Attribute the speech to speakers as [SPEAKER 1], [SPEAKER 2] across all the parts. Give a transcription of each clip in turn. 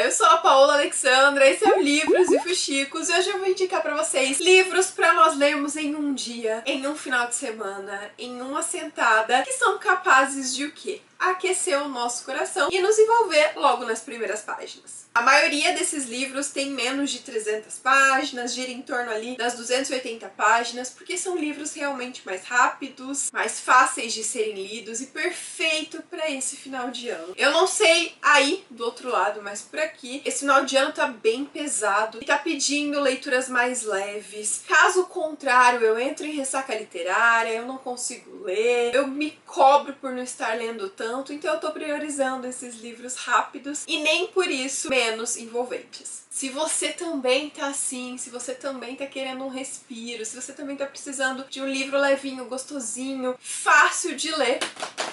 [SPEAKER 1] eu sou a Paola Alexandra, esse é o Livros e Fuxicos e hoje eu vou indicar pra vocês livros pra nós lermos em um dia, em um final de semana, em uma sentada, que são capazes de o quê? Aquecer o nosso coração e nos envolver logo nas primeiras páginas. A maioria desses livros tem menos de 300 páginas, gira em torno ali das 280 páginas, porque são livros realmente mais rápidos, mais fáceis de serem lidos e perfeito para esse final de ano. Eu não sei aí do outro lado, mas por aqui, esse final de ano tá bem pesado e tá pedindo leituras mais leves. Caso contrário, eu entro em ressaca literária, eu não consigo ler, eu me cobro por não estar lendo tanto, então eu tô priorizando esses livros rápidos e nem por isso menos envolventes. Se você também tá assim, se você também tá querendo um respiro, se você também tá precisando de um livro levinho, gostosinho, fácil de ler,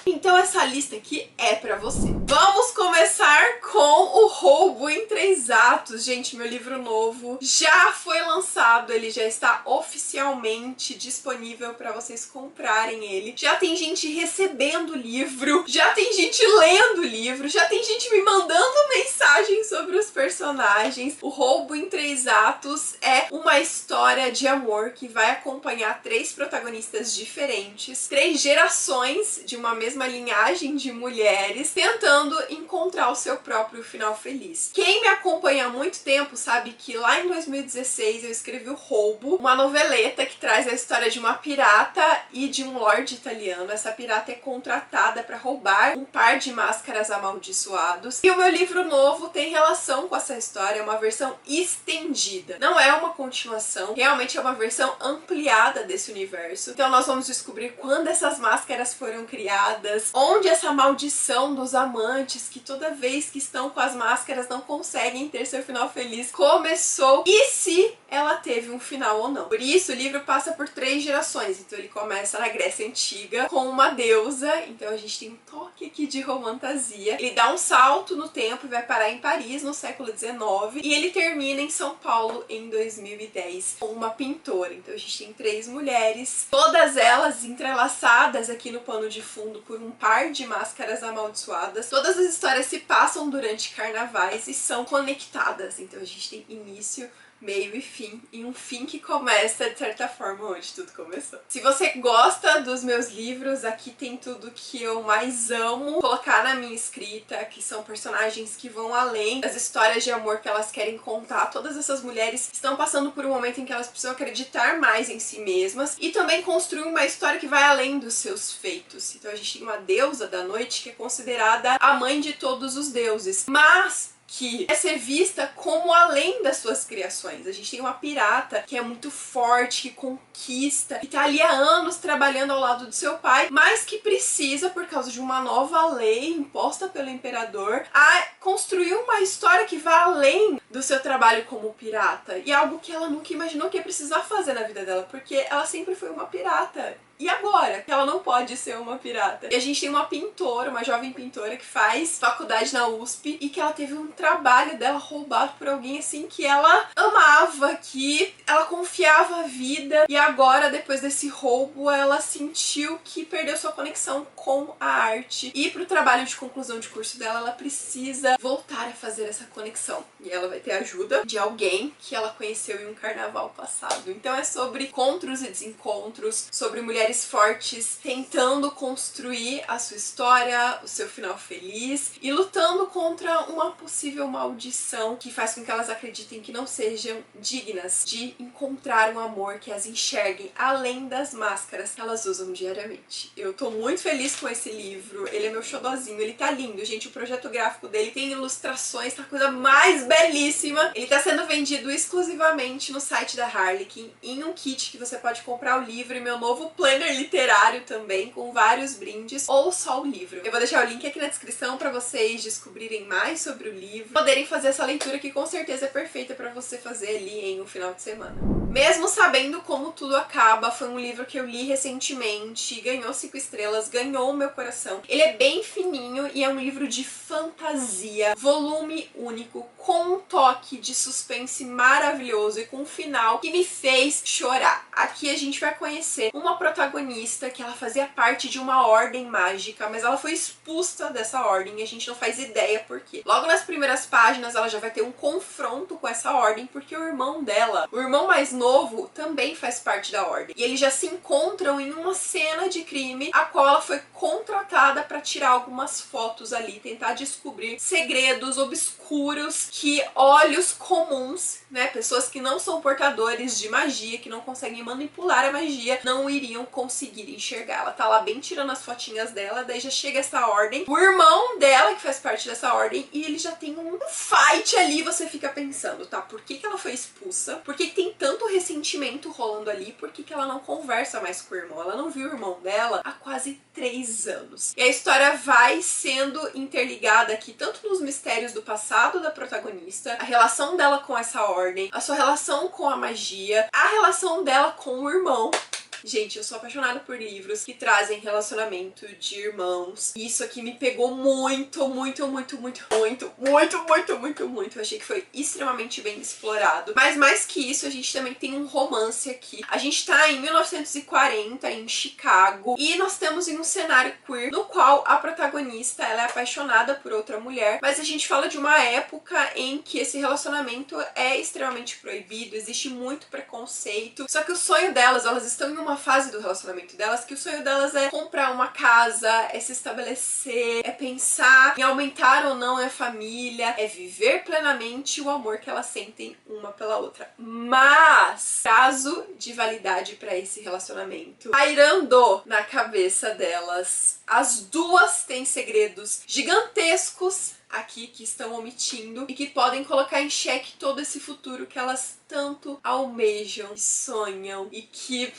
[SPEAKER 1] então essa lista aqui é pra você. Vamos começar com O Roubo em 3 Atos. Gente, meu livro novo já foi lançado, ele já está oficialmente disponível pra vocês comprarem ele. Já tem gente recebendo o livro, já tem gente lendo o livro, já tem gente me mandando mensagens sobre os personagens. O Roubo em 3 Atos é uma história de amor que vai acompanhar 3 protagonistas diferentes, 3 gerações de uma mesma linhagem de mulheres tentando encontrar o seu próprio final feliz. Quem me acompanha há muito tempo sabe que lá em 2016 eu escrevi O Roubo, uma noveleta que traz a história de uma pirata e de um lorde italiano. Essa pirata é contratada para roubar um par de máscaras amaldiçoados. E o meu livro novo tem relação com essa história, é uma versão estendida. Não é uma continuação, realmente é uma versão ampliada desse universo. Então nós vamos descobrir quando essas máscaras foram criadas, onde essa maldição dos amantes que toda vez que estão com as máscaras não conseguem ter seu final feliz começou e se ela teve um final ou não. Por isso o livro passa por 3 gerações. Então ele começa na Grécia Antiga com uma deusa, então a gente tem um toque aqui de romantasia. Ele dá um salto no tempo e vai parar em Paris no século XIX e ele termina em São Paulo em 2010 com uma pintora. Então a gente tem 3 mulheres, todas elas entrelaçadas aqui no pano de fundo por um par de máscaras amaldiçoadas. Todas as histórias se passam durante carnavais e são conectadas. Então a gente tem início, meio e fim, e um fim que começa de certa forma onde tudo começou. Se você gosta dos meus livros, aqui tem tudo que eu mais amo colocar na minha escrita, que são personagens que vão além das histórias de amor que elas querem contar. Todas essas mulheres estão passando por um momento em que elas precisam acreditar mais em si mesmas e também construir uma história que vai além dos seus feitos. Então a gente tem uma deusa da noite que é considerada a mãe de todos os deuses, mas que é ser vista como além das suas criações. A gente tem uma pirata que é muito forte, que conquista, que tá ali há anos trabalhando ao lado do seu pai, mas que precisa, por causa de uma nova lei imposta pelo imperador, a construir uma história que vá além do seu trabalho como pirata. E algo que ela nunca imaginou que ia precisar fazer na vida dela, porque ela sempre foi uma pirata. E agora? Ela não pode ser uma pirata. E a gente tem uma pintora, uma jovem pintora que faz faculdade na USP e que ela teve um trabalho dela roubado por alguém assim que ela amava, que ela confiava a vida e agora, depois desse roubo, ela sentiu que perdeu sua conexão com a arte. E pro trabalho de conclusão de curso dela, ela precisa voltar a fazer essa conexão. E ela vai ter a ajuda de alguém que ela conheceu em um carnaval passado. Então é sobre encontros e desencontros, sobre mulheres fortes tentando construir a sua história, o seu final feliz e lutando contra uma possível maldição que faz com que elas acreditem que não sejam dignas de encontrar um amor que as enxerguem além das máscaras que elas usam diariamente. Eu tô muito feliz com esse livro, ele é meu xodozinho, ele tá lindo, gente, o projeto gráfico dele tem ilustrações, tá a coisa mais belíssima. Ele tá sendo vendido exclusivamente no site da Harlequin, em um kit que você pode comprar o livro e meu novo planner literário também, com vários brindes, ou só o livro. Eu vou deixar o link aqui na descrição para vocês descobrirem mais sobre o livro, poderem fazer essa leitura que com certeza é perfeita para você fazer ali em um final de semana. Mesmo sabendo como tudo acaba, foi um livro que eu li recentemente, ganhou 5 estrelas, ganhou o meu coração. Ele é bem fininho e é um livro de fantasia, volume único, com um toque de suspense maravilhoso e com um final que me fez chorar. Aqui a gente vai conhecer uma protagonista que ela fazia parte de uma ordem mágica, mas ela foi expulsa dessa ordem e a gente não faz ideia por quê. Logo nas primeiras páginas ela já vai ter um confronto com essa ordem, porque o irmão dela, o irmão mais novo, também faz parte da ordem. E eles já se encontram em uma cena de crime, a qual ela foi contratada para tirar algumas fotos ali, tentar descobrir segredos obscuros que olhos comuns, né, pessoas que não são portadores de magia, que não conseguem manipular a magia, não iriam conseguir enxergar. Ela tá lá bem tirando as fotinhas dela, daí já chega essa ordem, o irmão dela que faz parte dessa ordem, e ele já tem um fight ali. Você fica pensando, tá, por que ela foi expulsa? Por que tem tanto ressentimento rolando ali? Por que ela não conversa mais com o irmão? Ela não viu o irmão dela há quase 3 anos. E a história vai sendo interligada aqui, tanto nos mistérios do passado da protagonista, a relação dela com essa ordem, a sua relação com a magia, a relação dela com o irmão. Gente, eu sou apaixonada por livros que trazem relacionamento de irmãos. E isso aqui me pegou muito, muito, muito, muito, muito, muito, muito, muito, muito. Eu achei que foi extremamente bem explorado. Mas mais que isso, a gente também tem um romance aqui. A gente tá em 1940, em Chicago, e nós temos em um cenário queer, no qual a protagonista, ela é apaixonada por outra mulher, mas a gente fala de uma época em que esse relacionamento é extremamente proibido, existe muito preconceito. Só que o sonho delas, elas estão em uma fase do relacionamento delas que o sonho delas é comprar uma casa, é se estabelecer, é pensar em aumentar ou não a família, é viver plenamente o amor que elas sentem uma pela outra. Mas prazo de validade para esse relacionamento pairando na cabeça delas. As duas têm segredos gigantescos aqui que estão omitindo e que podem colocar em xeque todo esse futuro que elas tanto almejam, sonham e que...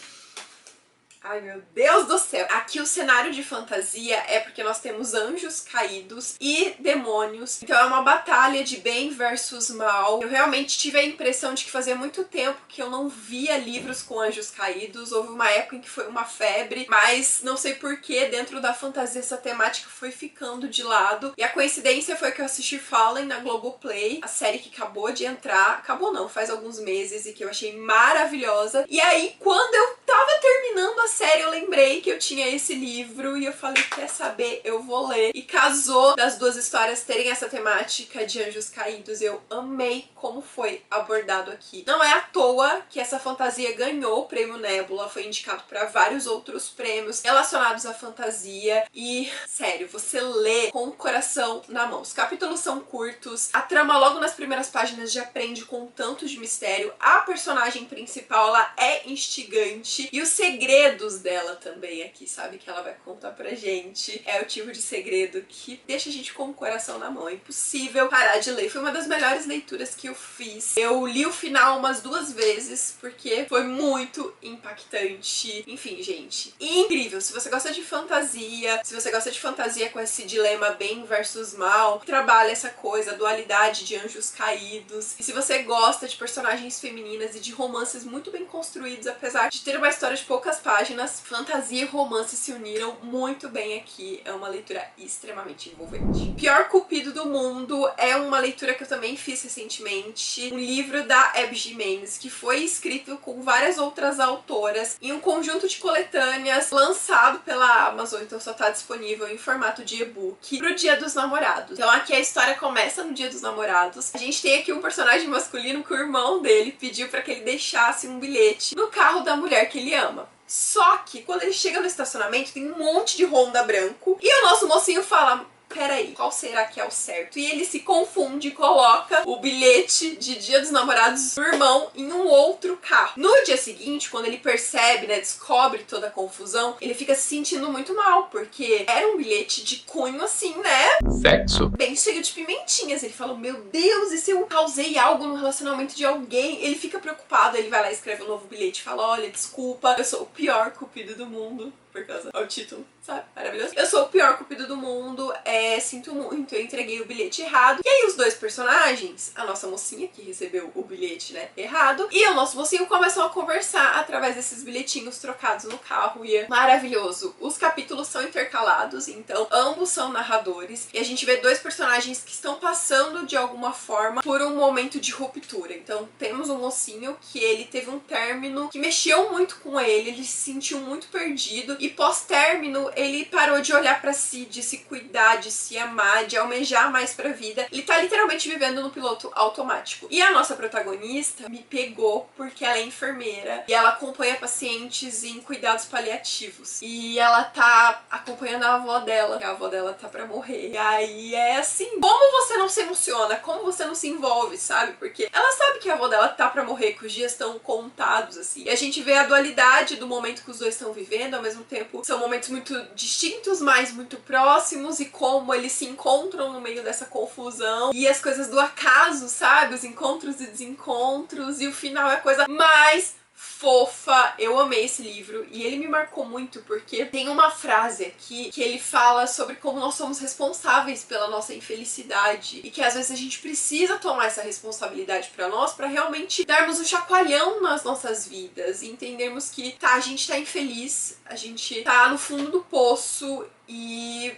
[SPEAKER 1] Ai, meu Deus do céu! Aqui o cenário de fantasia é porque nós temos anjos caídos e demônios. Então é uma batalha de bem versus mal. Eu realmente tive a impressão de que fazia muito tempo que eu não via livros com anjos caídos. Houve uma época em que foi uma febre, mas não sei porquê, dentro da fantasia essa temática foi ficando de lado. E a coincidência foi que eu assisti Fallen na Globoplay, a série que acabou de entrar. Acabou não, faz alguns meses, e que eu achei maravilhosa. E aí, quando eu tava terminando a série, eu lembrei que eu tinha esse livro e eu falei, quer saber, eu vou ler. E casou das duas histórias terem essa temática de anjos caídos. Eu amei como foi abordado aqui. Não é à toa que essa fantasia ganhou o prêmio Nebula, foi indicado para vários outros prêmios relacionados à fantasia. E, sério, você lê com o coração na mão. Os capítulos são curtos, a trama logo nas primeiras páginas já prende com tanto de mistério. A personagem principal, ela é instigante e os segredos dela também aqui, sabe, que ela vai contar pra gente, é o tipo de segredo que deixa a gente com o coração na mão. É impossível parar de ler. Foi uma das melhores leituras que eu fiz. Eu li o final umas 2 vezes porque foi muito impactante. Enfim, gente, incrível. Se você gosta de fantasia, se você gosta de fantasia com esse dilema bem versus mal, trabalha essa coisa, a dualidade de anjos caídos, e se você gosta de personagens femininas e de romances muito bem construídos, apesar de ter uma história de poucas páginas, fantasia e romance se uniram muito bem aqui. É uma leitura extremamente envolvente. Pior Cupido do Mundo é uma leitura que eu também fiz recentemente. Um livro da Abby Jimenez, que foi escrito com várias outras autoras em um conjunto de coletâneas lançado pela Amazon, então só tá disponível em formato de e-book pro Dia dos Namorados. Então aqui a história começa no Dia dos Namorados. A gente tem aqui um personagem masculino que o irmão dele pediu pra que ele deixasse um bilhete no carro da mulher que ele ama. Só que quando ele chega no estacionamento tem um monte de Honda branco e o nosso mocinho fala, peraí, qual será que é o certo? E ele se confunde e coloca o bilhete de Dia dos Namorados do irmão em um outro carro. No dia seguinte, quando ele percebe, né, descobre toda a confusão, ele fica se sentindo muito mal, porque era um bilhete de cunho assim, né? Sexo. Bem cheio de pimentinhas. Ele fala, meu Deus, e se eu causei algo no relacionamento de alguém? Ele fica preocupado, ele vai lá e escreve um novo bilhete e fala, olha, desculpa, eu sou o pior cupido do mundo. por causa do título, sabe? Maravilhoso. Eu sou o pior cupido do mundo, sinto muito, eu entreguei o bilhete errado. E aí os dois personagens, a nossa mocinha que recebeu o bilhete, né, errado, e o nosso mocinho começam a conversar através desses bilhetinhos trocados no carro, e é maravilhoso. Os capítulos são intercalados, então ambos são narradores, e a gente vê dois personagens que estão passando de alguma forma por um momento de ruptura. Então temos um mocinho que ele teve um término que mexeu muito com ele se sentiu muito perdido, e pós-término ele parou de olhar pra si, de se cuidar, de se amar, de almejar mais pra vida. Ele tá literalmente vivendo no piloto automático. E a nossa protagonista me pegou porque ela é enfermeira e ela acompanha pacientes em cuidados paliativos. E ela tá acompanhando a avó dela, que a avó dela tá pra morrer. E aí é assim, como você não se emociona, como você não se envolve, sabe? Porque ela sabe que a avó dela tá pra morrer, que os dias estão contados, assim. E a gente vê a dualidade do momento que os dois estão vivendo, ao mesmo tempo são momentos muito distintos, mas muito próximos, e como eles se encontram no meio dessa confusão e as coisas do acaso, sabe? Os encontros e desencontros, e o final é a coisa mais fofa. Eu amei esse livro e ele me marcou muito porque tem uma frase aqui que ele fala sobre como nós somos responsáveis pela nossa infelicidade e que às vezes a gente precisa tomar essa responsabilidade pra nós, pra realmente darmos um chacoalhão nas nossas vidas e entendermos que a gente tá infeliz, a gente tá no fundo do poço,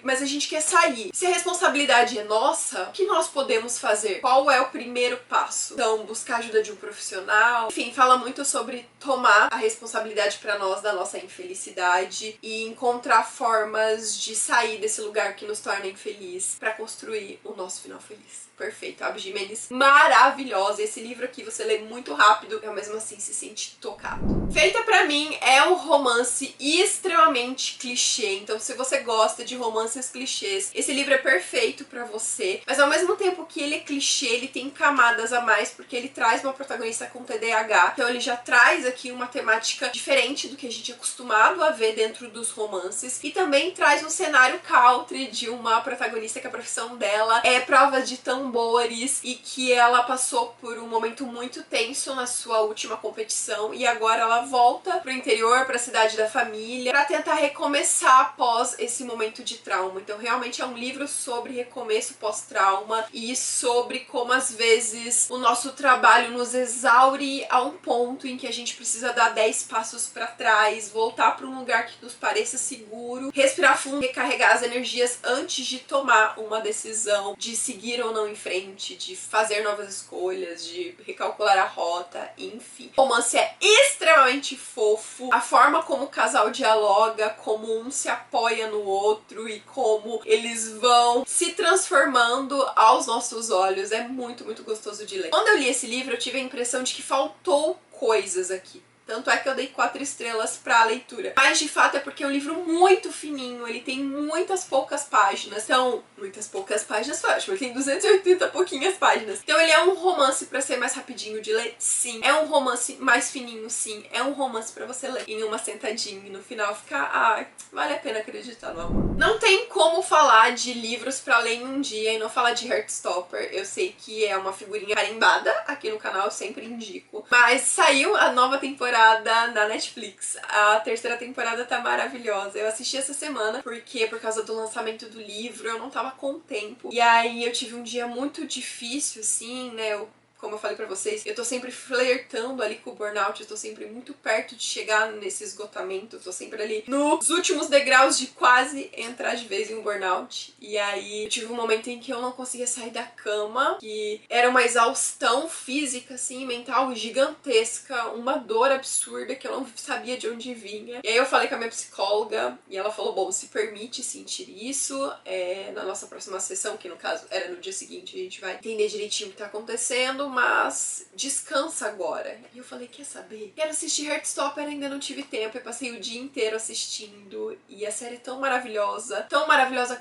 [SPEAKER 1] mas a gente quer sair. Se a responsabilidade é nossa, o que nós podemos fazer? Qual é o primeiro passo? Então, buscar a ajuda de um profissional. Enfim, fala muito sobre tomar a responsabilidade pra nós da nossa infelicidade e encontrar formas de sair desse lugar que nos torna infeliz pra construir o nosso final feliz. Perfeito, Abby Jimenez, maravilhosa. Esse livro aqui você lê muito rápido e ao mesmo assim se sente tocado. Feita pra mim é um romance extremamente clichê, então se você gosta de romances clichês, esse livro é perfeito pra você, mas ao mesmo tempo que ele é clichê, ele tem camadas a mais, porque ele traz uma protagonista com TDAH, então ele já traz aqui uma temática diferente do que a gente é acostumado a ver dentro dos romances, e também traz um cenário country de uma protagonista que a profissão dela é prova de tambores e que ela passou por um momento muito tenso na sua última competição e agora ela volta pro interior, pra cidade da família, pra tentar recomeçar após esse momento de trauma. Então realmente é um livro sobre recomeço pós-trauma e sobre como às vezes o nosso trabalho nos exaure a um ponto em que a gente precisa dar 10 passos pra trás, voltar pra um lugar que nos pareça seguro, respirar fundo, recarregar as energias antes de tomar uma decisão, de seguir ou não em frente, de fazer novas escolhas, de recalcular a rota, enfim. O romance é extremamente fofo, a forma como o casal dialoga, como um se apoia no outro e como eles vão se transformando aos nossos olhos, é muito, muito gostoso de ler. Quando eu li esse livro, eu tive a impressão de que faltou coisas aqui. Tanto é que eu dei 4 estrelas pra leitura. Mas de fato é porque é um livro muito fininho, ele tem muitas poucas páginas. Então, muitas poucas páginas foi ótimo, ele tem 280 pouquinhas páginas. Então ele é um romance pra ser mais rapidinho de ler? Sim. É um romance mais fininho? Sim. É um romance pra você ler em uma sentadinha e no final ficar, vale a pena acreditar no amor. Não tem como falar de livros pra ler em um dia e não falar de Heartstopper. Eu sei que é uma figurinha carimbada aqui no canal, eu sempre indico. Mas saiu a nova temporada na Netflix. A 3ª temporada tá maravilhosa. Eu assisti essa semana porque por causa do lançamento do livro eu não tava com tempo. E aí eu tive um dia muito difícil, assim, né? Como eu falei pra vocês, eu tô sempre flertando ali com o burnout, eu tô sempre muito perto de chegar nesse esgotamento, eu tô sempre ali nos últimos degraus de quase entrar de vez em um burnout. E aí eu tive um momento em que eu não conseguia sair da cama, que era uma exaustão física, assim, mental gigantesca, uma dor absurda que eu não sabia de onde vinha. E aí eu falei com a minha psicóloga e ela falou, bom, se permite sentir isso, na nossa próxima sessão, que no caso era no dia seguinte, a gente vai entender direitinho o que tá acontecendo, mas descansa agora. E eu falei, quer saber? Quero assistir Heartstopper, ainda não tive tempo, eu passei o dia inteiro assistindo e a série é tão maravilhosa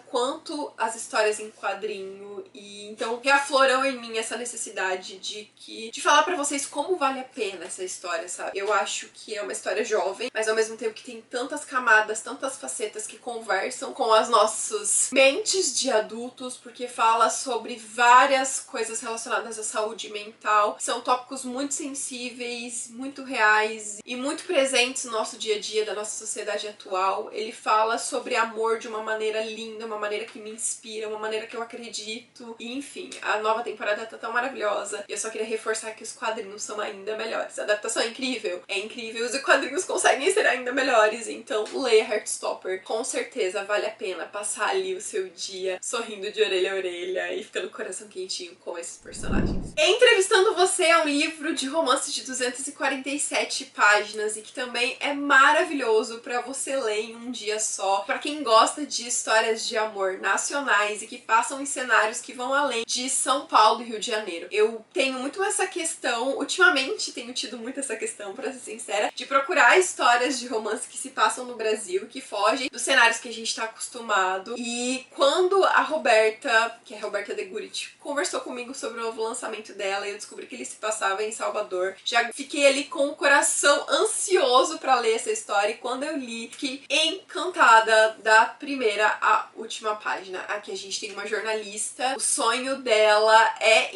[SPEAKER 1] quanto as histórias em quadrinho, e então reaflorou em mim essa necessidade de falar pra vocês como vale a pena essa história, sabe? Eu acho que é uma história jovem, mas ao mesmo tempo que tem tantas camadas, tantas facetas que conversam com as nossas mentes de adultos, porque fala sobre várias coisas relacionadas à saúde mental. São tópicos muito sensíveis, muito reais e muito presentes no nosso dia a dia, da nossa sociedade atual. Ele fala sobre amor de uma maneira linda, uma maneira que me inspira, uma maneira que eu acredito. E enfim, a nova temporada tá tão maravilhosa. E eu só queria reforçar que os quadrinhos são ainda melhores. A adaptação é incrível, e os quadrinhos conseguem ser ainda melhores. Então leia Heartstopper. Com certeza vale a pena passar ali o seu dia sorrindo de orelha a orelha e ficando com o coração quentinho com esses personagens. Entrevistando Você é um livro de romance de 247 páginas e que também é maravilhoso pra você ler em um dia só. Pra quem gosta de histórias de amor nacionais e que passam em cenários que vão além de São Paulo e Rio de Janeiro. Eu tenho muito essa questão, ultimamente tenho tido muito essa questão, pra ser sincera, de procurar histórias de romance que se passam no Brasil, que fogem dos cenários que a gente tá acostumado. E quando a Roberta, que é a Roberta de Gurit, conversou comigo sobre o novo lançamento dela e eu descobri que ele se passava em Salvador, já fiquei ali com o coração ansioso pra ler essa história e quando eu li, fiquei encantada da primeira à última página. Aqui a gente tem uma jornalista, o sonho dela é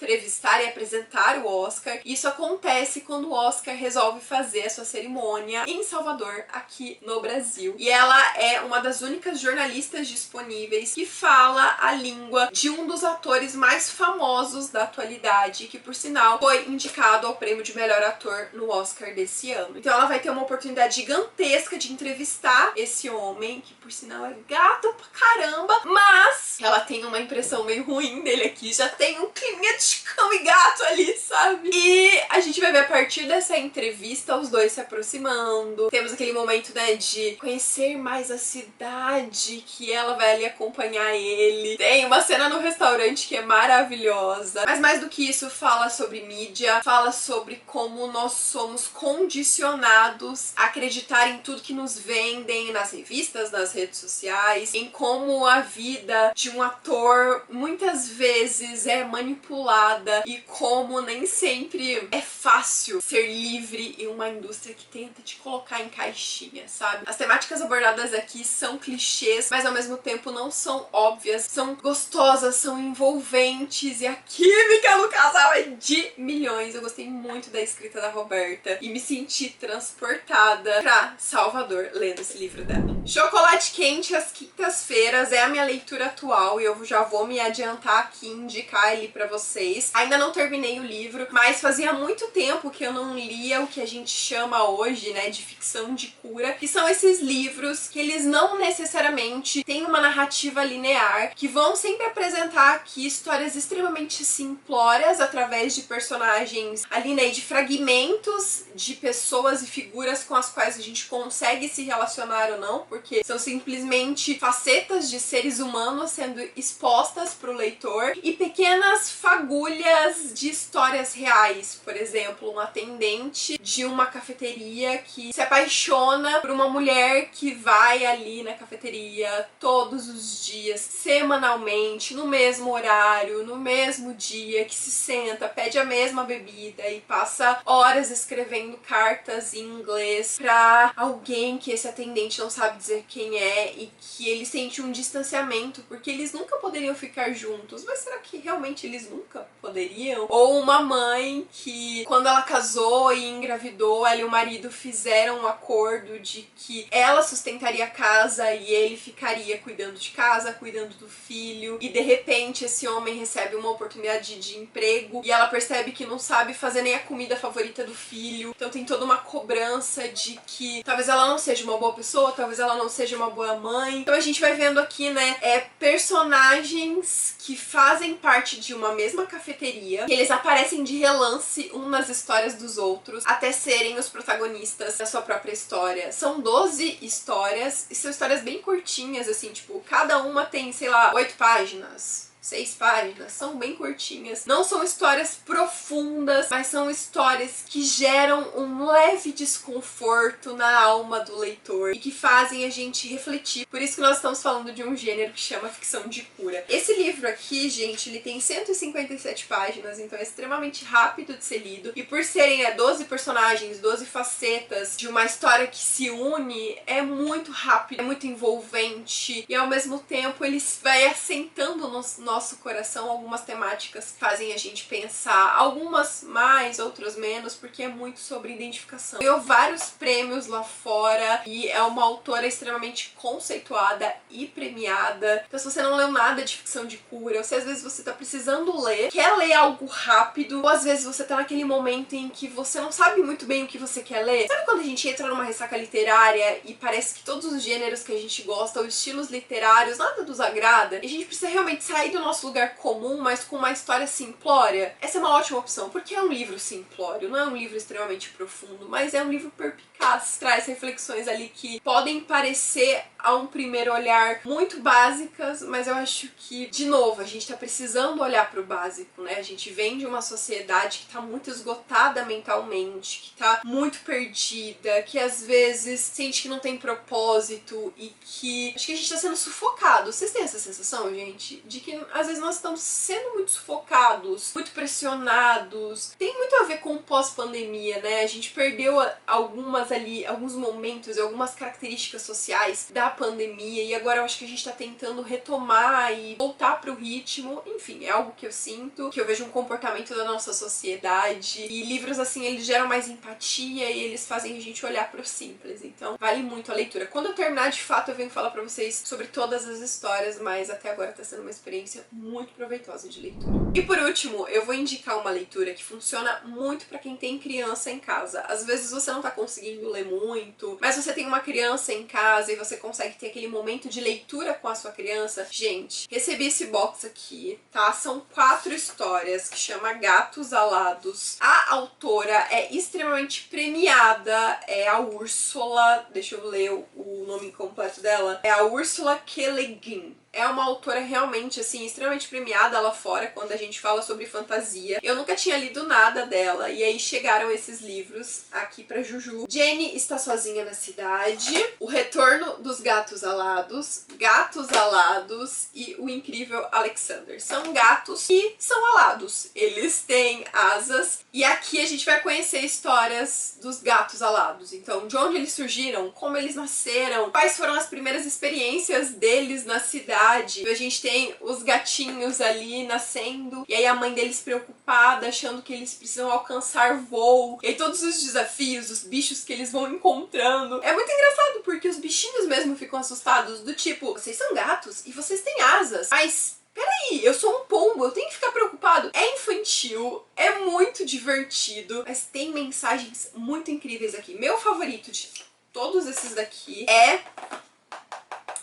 [SPEAKER 1] entrevistar e apresentar o Oscar. Isso acontece quando o Oscar resolve fazer a sua cerimônia em Salvador, aqui no Brasil. E ela é uma das únicas jornalistas disponíveis que fala a língua de um dos atores mais famosos da atualidade, que por sinal foi indicado ao prêmio de melhor ator no Oscar desse ano. Então ela vai ter uma oportunidade gigantesca de entrevistar esse homem, que por sinal é gato pra caramba, mas ela tem uma impressão meio ruim dele aqui, já tem um clima de cão e gato ali, sabe? E a gente vai ver a partir dessa entrevista os dois se aproximando. Temos aquele momento, né, de conhecer mais a cidade, que ela vai ali acompanhar ele. Tem uma cena no restaurante que é maravilhosa. Mas mais do que isso, fala sobre mídia, fala sobre como nós somos condicionados a acreditar em tudo que nos vendem nas revistas, nas redes sociais, em como a vida de um ator muitas vezes é manipulada e como nem sempre é fácil ser livre em uma indústria que tenta te colocar em caixinha, sabe? As temáticas abordadas aqui são clichês, mas ao mesmo tempo não são óbvias, são gostosas, são envolventes e a química no casal é de milhões. Eu gostei muito da escrita da Roberta e me senti transportada pra Salvador lendo esse livro dela. Chocolate Quente às quintas-feiras é a minha leitura atual e eu já vou me adiantar aqui e indicar ele pra vocês. Ainda não terminei o livro, mas fazia muito tempo que eu não lia o que a gente chama hoje, né, de ficção de cura, que são esses livros que eles não necessariamente têm uma narrativa linear, que vão sempre apresentar aqui histórias extremamente simplórias através de personagens ali, né, de fragmentos de pessoas e figuras com as quais a gente consegue se relacionar ou não, porque são simplesmente facetas de seres humanos sendo expostas para o leitor e pequenas fagulhas de histórias reais. Por exemplo, um atendente de uma cafeteria que se apaixona por uma mulher que vai ali na cafeteria todos os dias, semanalmente, no mesmo horário, no mesmo dia, que se senta, pede a mesma bebida e passa horas escrevendo cartas em inglês pra alguém que esse atendente não sabe dizer quem é e que ele sente um distanciamento porque eles nunca poderiam ficar juntos. Mas será que realmente eles nunca poderiam? Ou uma mãe que, quando ela casou e engravidou, ela e o marido fizeram um acordo de que ela sustentaria a casa e ele ficaria cuidando de casa, cuidando do filho, e de repente esse homem recebe uma oportunidade de emprego e ela percebe que não sabe fazer nem a comida favorita do filho. Então tem toda uma cobrança de que talvez ela não seja uma boa pessoa, talvez ela não seja uma boa mãe. Então a gente vai vendo aqui, né, personagens que fazem parte de uma mesma cafeteria, que eles aparecem de relance um nas histórias dos outros, até serem os protagonistas da sua própria história. São 12 histórias, e são histórias bem curtinhas, assim, tipo, cada uma tem, sei lá, 8 páginas. 6 páginas, são bem curtinhas. Não são histórias profundas, mas são histórias que geram um leve desconforto na alma do leitor e que fazem a gente refletir. Por isso que nós estamos falando de um gênero que chama ficção de cura. Esse livro aqui, gente, ele tem 157 páginas, então é extremamente rápido de ser lido. E por serem 12 personagens, 12 facetas de uma história que se une, é muito rápido, é muito envolvente e ao mesmo tempo ele vai assentando nos nosso coração, algumas temáticas fazem a gente pensar, algumas mais, outras menos, porque é muito sobre identificação. Ganhou vários prêmios lá fora e é uma autora extremamente conceituada e premiada. Então se você não leu nada de ficção de cura, ou se às vezes você tá precisando ler, quer ler algo rápido, ou às vezes você tá naquele momento em que você não sabe muito bem o que você quer ler. Sabe quando a gente entra numa ressaca literária e parece que todos os gêneros que a gente gosta, os estilos literários, nada nos agrada, e a gente precisa realmente sair do nosso lugar comum, mas com uma história simplória? Essa é uma ótima opção, porque é um livro simplório, não é um livro extremamente profundo, mas é um livro perspicaz, traz reflexões ali que podem parecer a um primeiro olhar muito básicas, mas eu acho que, de novo, a gente tá precisando olhar pro básico, né? A gente vem de uma sociedade que tá muito esgotada mentalmente, que tá muito perdida, que às vezes sente que não tem propósito e que acho que a gente tá sendo sufocado. Vocês têm essa sensação, gente? De que às vezes nós estamos sendo muito sufocados, muito pressionados. Tem muito a ver com o pós-pandemia, né? A gente perdeu alguns momentos e algumas características sociais da pandemia e agora eu acho que a gente tá tentando retomar e voltar pro ritmo. Enfim, é algo que eu sinto, que eu vejo um comportamento da nossa sociedade, e livros assim, eles geram mais empatia e eles fazem a gente olhar pro simples, então vale muito a leitura. Quando eu terminar, de fato, eu venho falar pra vocês sobre todas as histórias, mas até agora tá sendo uma experiência muito proveitosa de leitura. E por último, eu vou indicar uma leitura que funciona muito pra quem tem criança em casa. Às vezes você não tá conseguindo ler muito, mas você tem uma criança em casa e você consegue ter aquele momento de leitura com a sua criança. Gente, recebi esse box aqui, tá? São 4 histórias que chama Gatos Alados. A autora é extremamente premiada, é a Úrsula, deixa eu ler o nome completo dela, é a Úrsula K. Le Guin. É uma autora realmente, assim, extremamente premiada lá fora quando a gente fala sobre fantasia. Eu nunca tinha lido nada dela, e aí chegaram esses livros aqui pra Juju. Jenny está sozinha na cidade, O Retorno dos Gatos Alados, Gatos Alados e O Incrível Alexander. São gatos que são alados. Eles têm asas, e aqui a gente vai conhecer histórias dos gatos alados. Então, de onde eles surgiram, como eles nasceram, quais foram as primeiras experiências deles na cidade. A gente tem os gatinhos ali nascendo, e aí a mãe deles preocupada, achando que eles precisam alcançar voo, e aí todos os desafios, os bichos que eles vão encontrando. É muito engraçado, porque os bichinhos mesmo ficam assustados, do tipo, vocês são gatos e vocês têm asas, mas peraí, eu sou um pombo, eu tenho que ficar preocupado. É infantil, é muito divertido, mas tem mensagens muito incríveis aqui. Meu favorito de todos esses daqui é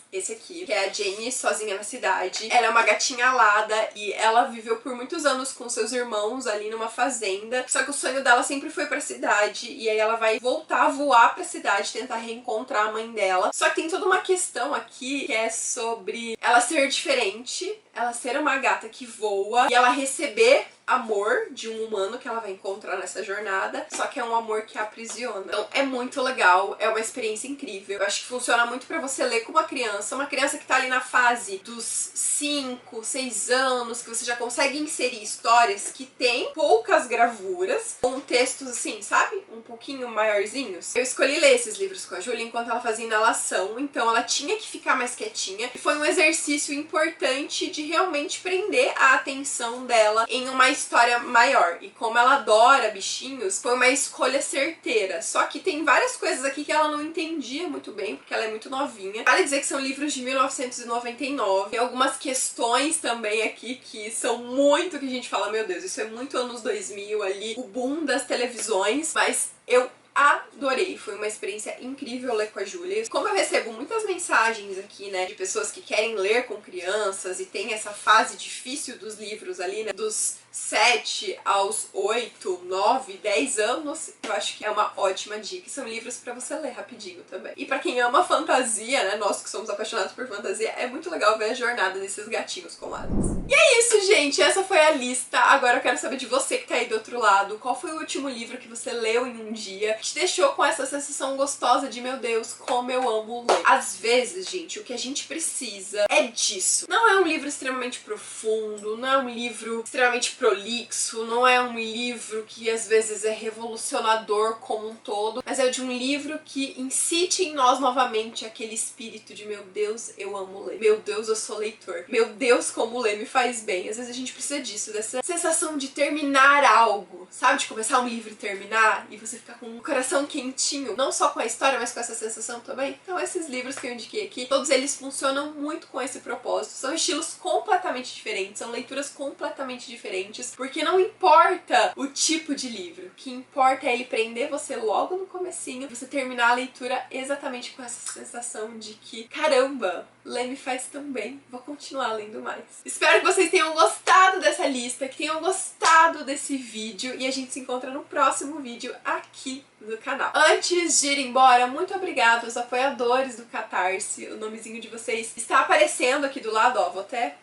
[SPEAKER 1] esse aqui, que é a Jenny sozinha na cidade. Ela é uma gatinha alada e ela viveu por muitos anos com seus irmãos ali numa fazenda, só que o sonho dela sempre foi pra cidade, e aí ela vai voltar a voar pra cidade, tentar reencontrar a mãe dela. Só que tem toda uma questão aqui que é sobre ela ser diferente, ela ser uma gata que voa e ela receber amor de um humano que ela vai encontrar nessa jornada, só que é um amor que a aprisiona. Então é muito legal, é uma experiência incrível. Eu acho que funciona muito pra você ler com uma criança que tá ali na fase dos 5, 6 anos, que você já consegue inserir histórias que tem poucas gravuras, com textos assim, sabe? Um pouquinho maiorzinhos. Eu escolhi ler esses livros com a Júlia enquanto ela fazia inalação, então ela tinha que ficar mais quietinha, e foi um exercício importante de realmente prender a atenção dela em uma história maior. E como ela adora bichinhos, foi uma escolha certeira. Só que tem várias coisas aqui que ela não entendia muito bem, porque ela é muito novinha. Vale dizer que são livros de 1999. Tem algumas questões também aqui que são muito, que a gente fala, meu Deus, isso é muito anos 2000 ali, o boom das televisões, mas eu adorei, foi uma experiência incrível ler com a Júlia. Como eu recebo muitas mensagens aqui, né, de pessoas que querem ler com crianças e tem essa fase difícil dos livros ali, né, dos 7 aos 8, 9, 10 anos, eu acho que é uma ótima dica. E são livros pra você ler rapidinho também. E pra quem ama fantasia, né, nós que somos apaixonados por fantasia, é muito legal ver a jornada desses gatinhos com asas. E é isso, gente, essa foi a lista. Agora eu quero saber de você que tá aí do outro lado, qual foi o último livro que você leu em um dia, que te deixou com essa sensação gostosa de, meu Deus, como eu amo ler. Às vezes, gente, o que a gente precisa é disso. Não é um livro extremamente profundo, não é um livro extremamente prolixo, não é um livro que às vezes é revolucionador como um todo, mas é de um livro que incite em nós novamente aquele espírito de meu Deus, eu amo ler, meu Deus, eu sou leitor, meu Deus, como ler me faz bem. Às vezes a gente precisa disso, dessa sensação de terminar algo, sabe? De começar um livro e terminar e você ficar com o coração quentinho, não só com a história, mas com essa sensação também. Então esses livros que eu indiquei aqui, todos eles funcionam muito com esse propósito, são estilos completamente diferentes, são leituras completamente diferentes, porque não importa o tipo de livro, o que importa é ele prender você logo no comecinho, você terminar a leitura exatamente com essa sensação de que, caramba, ler me faz tão bem, vou continuar lendo mais. Espero que vocês tenham gostado dessa lista, que tenham gostado desse vídeo, e a gente se encontra no próximo vídeo aqui do canal. Antes de ir embora, muito obrigada aos apoiadores do Catarse, o nomezinho de vocês está aparecendo aqui do lado, ó, vou até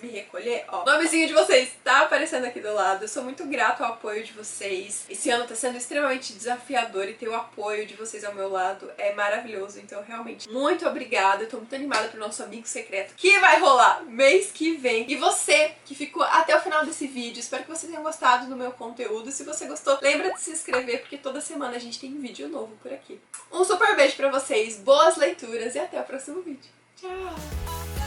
[SPEAKER 1] me recolher, ó. O nomezinho de vocês tá aparecendo aqui do lado. Eu sou muito grata ao apoio de vocês. Esse ano tá sendo extremamente desafiador e ter o apoio de vocês ao meu lado é maravilhoso. Então, realmente, muito obrigada. Eu tô muito animada pro nosso amigo secreto que vai rolar mês que vem. E você que ficou até o final desse vídeo, espero que você tenha gostado do meu conteúdo. Se você gostou, lembra de se inscrever, porque toda semana a gente tem vídeo novo por aqui. Um super beijo pra vocês, boas leituras e até o próximo vídeo. Tchau!